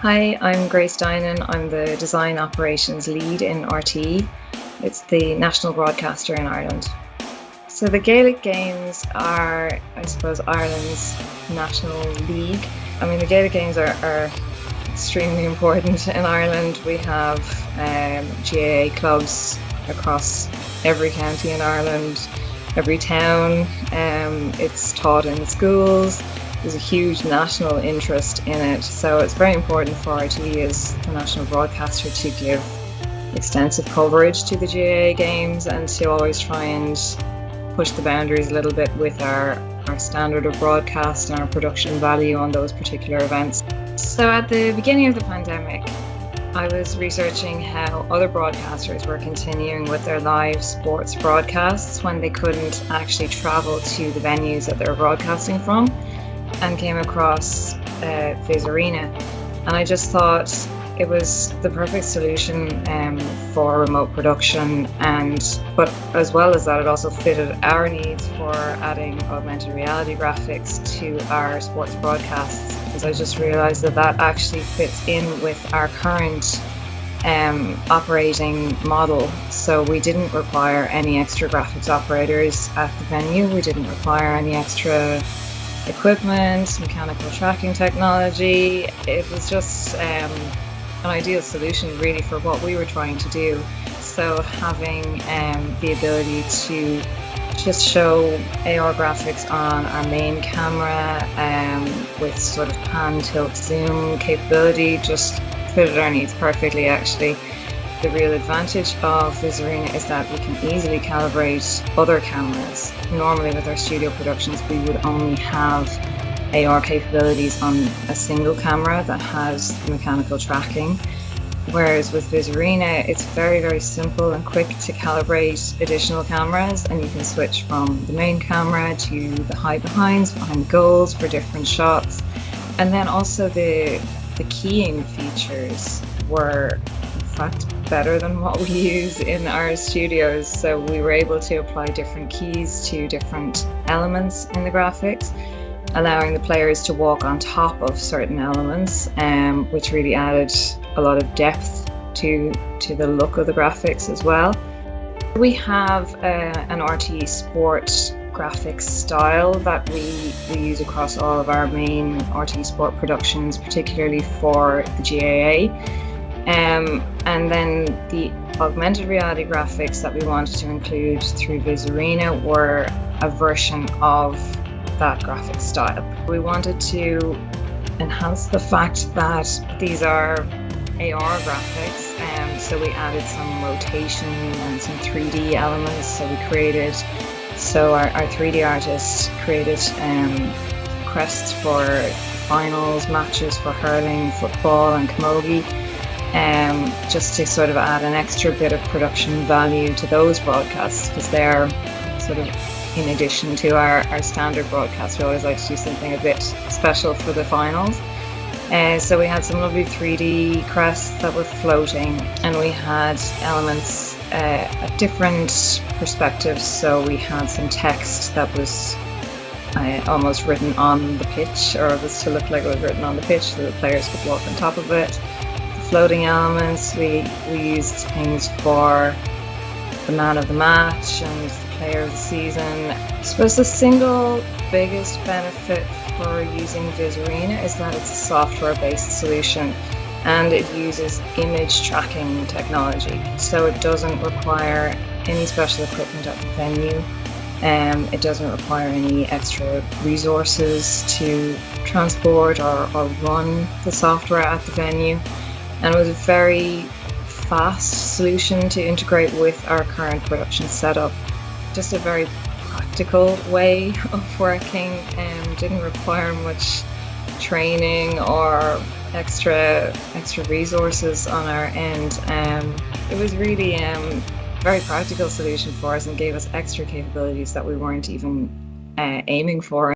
Hi, I'm Grace Dinan. I'm the Design Operations Lead in RTE. It's the national broadcaster in Ireland. So the Gaelic Games are, I suppose, Ireland's national league. I mean, the Gaelic Games are extremely important in Ireland. We have GAA clubs across every county in Ireland, every town. It's taught in schools. There's a huge national interest in it, so it's very important for RTE as the national broadcaster to give extensive coverage to the GAA Games and to always try and push the boundaries a little bit with our standard of broadcast and our production value on those particular events. So at the beginning of the pandemic, I was researching how other broadcasters were continuing with their live sports broadcasts when they couldn't actually travel to the venues that they were broadcasting from, and came across Viz Arena, and I just thought it was the perfect solution for remote production, but as well as that, it also fitted our needs for adding augmented reality graphics to our sports broadcasts, because I just realized that actually fits in with our current operating model. So we didn't require any extra graphics operators at the venue, we didn't require any extra equipment, mechanical tracking technology. It was just an ideal solution really for what we were trying to do. So having the ability to just show AR graphics on our main camera with sort of pan, tilt, zoom capability just fitted our needs perfectly actually. The real advantage of Viz Arena is that we can easily calibrate other cameras. Normally with our studio productions we would only have AR capabilities on a single camera that has mechanical tracking, whereas with Viz Arena it's very simple and quick to calibrate additional cameras, and you can switch from the main camera to the hide behinds, behind the goals for different shots. And then also the keying features were in fact better than what we use in our studios, so we were able to apply different keys to different elements in the graphics, allowing the players to walk on top of certain elements, which really added a lot of depth to the look of the graphics as well. We have an RTE Sport graphics style that we use across all of our main RTE Sport productions, particularly for the GAA. And then the augmented reality graphics that we wanted to include through Viz Arena were a version of that graphic style. We wanted to enhance the fact that these are AR graphics, so we added some rotation and some 3D elements. So our 3D artists created crests for finals, matches for hurling, football and camogie, just to sort of add an extra bit of production value to those broadcasts, because they're sort of in addition to our standard broadcast. We always like to do something a bit special for the finals. So we had some lovely 3D crests that were floating, and we had elements at different perspectives. So we had some text that was almost written on the pitch, or it was to look like it was written on the pitch so the players could walk on top of it. Floating elements, we used things for the man of the match and the player of the season. I suppose the single biggest benefit for using Viz Arena is that it's a software-based solution, and it uses image tracking technology, so it doesn't require any special equipment at the venue. It doesn't require any extra resources to transport or run the software at the venue. And it was a very fast solution to integrate with our current production setup. Just a very practical way of working, and didn't require much training or extra resources on our end. It was really a very practical solution for us and gave us extra capabilities that we weren't even aiming for.